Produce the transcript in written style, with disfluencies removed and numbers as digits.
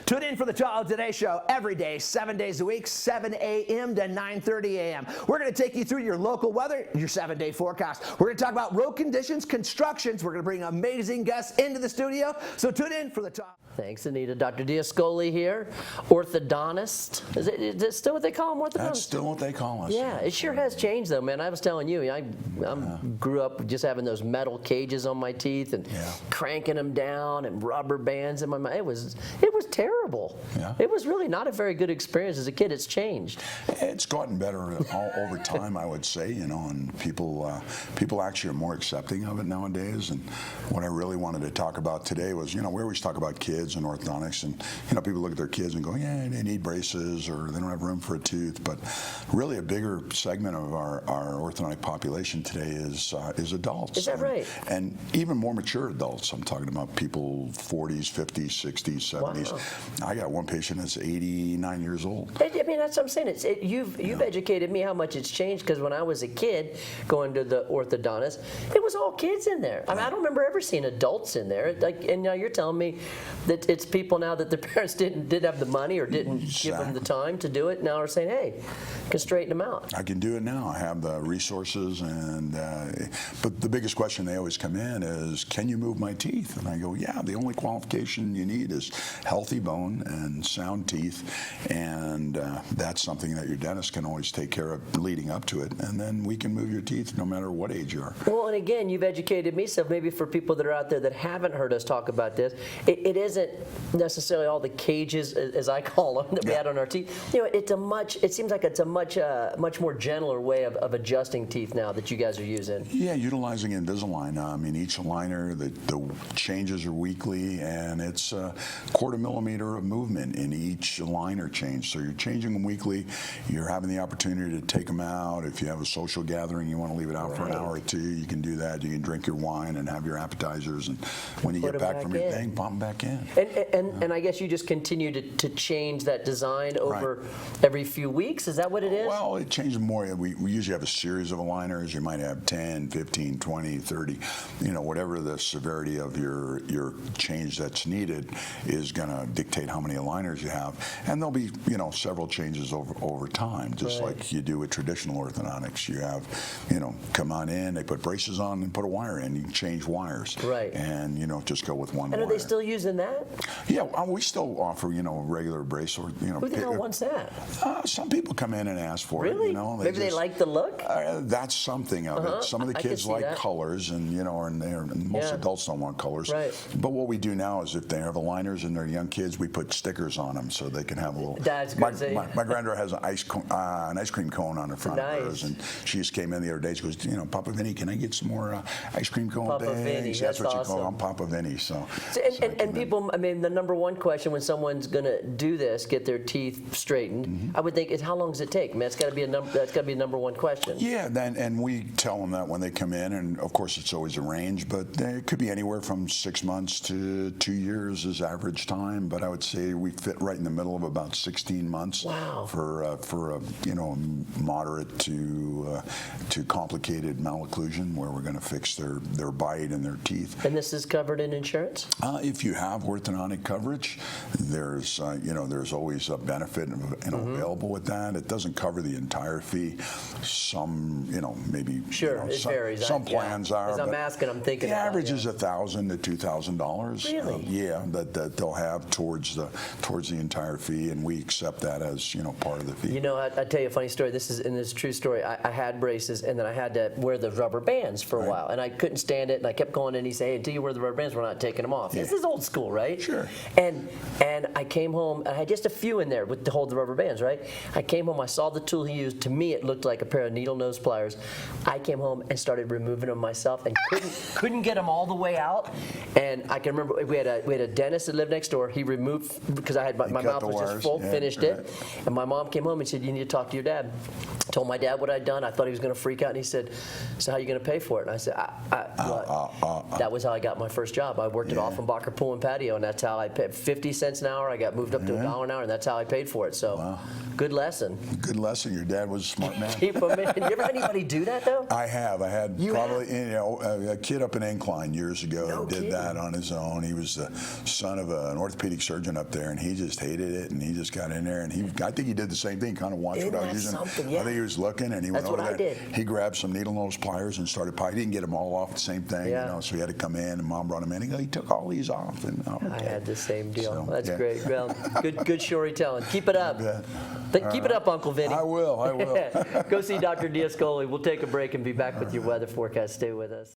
Tune in for the Tahoe Today Show every day, 7 days a week, 7 a.m. to 9:30 a.m. We're going to take you through your local weather, your 7-day forecast. We're going to talk about road conditions, constructions. We're going to bring amazing guests into the studio. So tune in for the Tahoe. Thanks, Anita. Dr. Diascoli here, orthodontist. Is it still what they call him, orthodontist? That's still what they call us. Yeah, it sure has changed, though, man. I was telling you, I grew up just having those metal cages on my teeth and cranking them down and rubber bands in my mouth. It was terrible. Yeah. It was really not a very good experience as a kid. It's changed. It's gotten better all over time, I would say, and people actually are more accepting of it nowadays. And what I really wanted to talk about today was, we always talk about kids and orthodontics, and people look at their kids and go, yeah, they need braces or they don't have room for a tooth. But really, a bigger segment of our orthodontic population today is adults. Is that right? And even more mature adults. I'm talking about people 40s, 50s, 60s, 70s. Wow. I got one patient that's 89 years old. I mean, that's what I'm saying. You've educated me how much it's changed, because when I was a kid going to the orthodontist, it was all kids in there. I mean, I don't remember ever seeing adults in there. And now you're telling me that it's people now that their parents didn't have the money or didn't give them the time to do it. Now are saying, hey, I can straighten them out. I can do it now. I have the resources, but the biggest question they always come in is, can you move my teeth? And I go, yeah. The only qualification you need is healthy bone and sound teeth, and that's something that your dentist can always take care of leading up to it, and then we can move your teeth no matter what age you are. Well, and again, you've educated me, so maybe for people that are out there that haven't heard us talk about this, it isn't necessarily all the cages, as I call them, that we had on our teeth. It seems like it's a much more gentler way of adjusting teeth now that you guys are using. Yeah, utilizing Invisalign. I mean, each aligner, the changes are weekly, and it's a 1/4 millimeter of movement in each aligner change. So you're changing them weekly. You're having the opportunity to take them out. If you have a social gathering, you want to leave it out for an hour or two, you can do that. You can drink your wine and have your appetizers, and when you get back from your thing, pop them back in. And I guess you just continue to change that design over every few weeks? Is that what it is? Well, it changes more. We usually have a series of aligners. You might have 10, 15, 20, 30, whatever the severity of your change that's needed is going to dictate how many aligners you have. And there'll be, several changes over time, just like you do with traditional orthodontics. You have, come on in, they put braces on and put a wire in. You can change wires. Right. And, just go with one wire. And are they still using that? Yeah, we still offer, a regular brace or, Who the hell wants that? Some people come in and ask for it. Really? Maybe they like the look? That's something of it. Some of the kids like colors, and most adults don't want colors. Right. But what we do now is, if they have aligners and they're young kids, we put stickers on them so they can have a little. That's good. My granddaughter has an ice cream cone on the front of hers, and she just came in the other day. She goes, Papa Vinny, can I get some more ice cream cone Papa bags? Vinny, That's what awesome. you call them, Papa Vinny. And people, I mean, the number one question when someone's going to do this, get their teeth straightened, I would think, is how long does it take? I mean, that's got to be a number one question. Yeah, and we tell them that when they come in, and of course it's always a range, but it could be anywhere from 6 months to 2 years is average time. But I would say we fit right in the middle of about 16 months. Wow. For a moderate to complicated malocclusion, where we're going to fix their bite and their teeth. And this is covered in insurance? If you have orthodontic coverage, there's always a benefit available with that. It doesn't cover the entire fee. Some maybe it varies. Some plans are. As I'm asking, I'm thinking. The average is $1,000 to $2,000. Really? That they'll have towards the entire fee, and we accept that as part of the fee. I tell you a funny story. This is a true story. I had braces, and then I had to wear the rubber bands for a while, and I couldn't stand it. And I kept going in. He said, "Hey, until you wear the rubber bands, we're not taking them off." This is old school, right? Sure. And I came home. I had just a few in there to hold the rubber bands, right? I came home. I saw the tool he used. To me, it looked like a pair of needle nose pliers. I came home and started removing them myself, and couldn't get them all the way out. And I can remember we had a dentist that lived next door. He removed, because I had my mouth was just full, finished it. And my mom came home and said, "You need to talk to your dad." Told my dad what I'd done. I thought he was going to freak out, and he said, "So how are you going to pay for it?" And I said, that was how I got my first job. I worked at Offenbacher Pool and Patio, and that's how I paid 50 cents an hour. I got moved up to $1 an hour, and that's how I paid for it. So good lesson. Good lesson. Your dad was a smart man. Keep them in. You ever had anybody do that, though? I have. I had a kid up in Incline years ago did that on his own. He was the son of an orthopedic surgeon surgeon up there, and he just hated it, and he just got in there, and I think he did the same thing, kind of watched Isn't what I that was using. something? Yeah. I think he was looking, and he went That's over what I there. did. He grabbed some needle nose pliers and started. He didn't get them all off the same thing, Yeah. you know. So he had to come in, and Mom brought him in. He took all these off, and I had the same deal. So, That's yeah. great. Well, good storytelling. Keep it up. Keep it up, Uncle Vinny. I will. Go see Dr. Nichole. We'll take a break and be back with your weather forecast. Stay with us.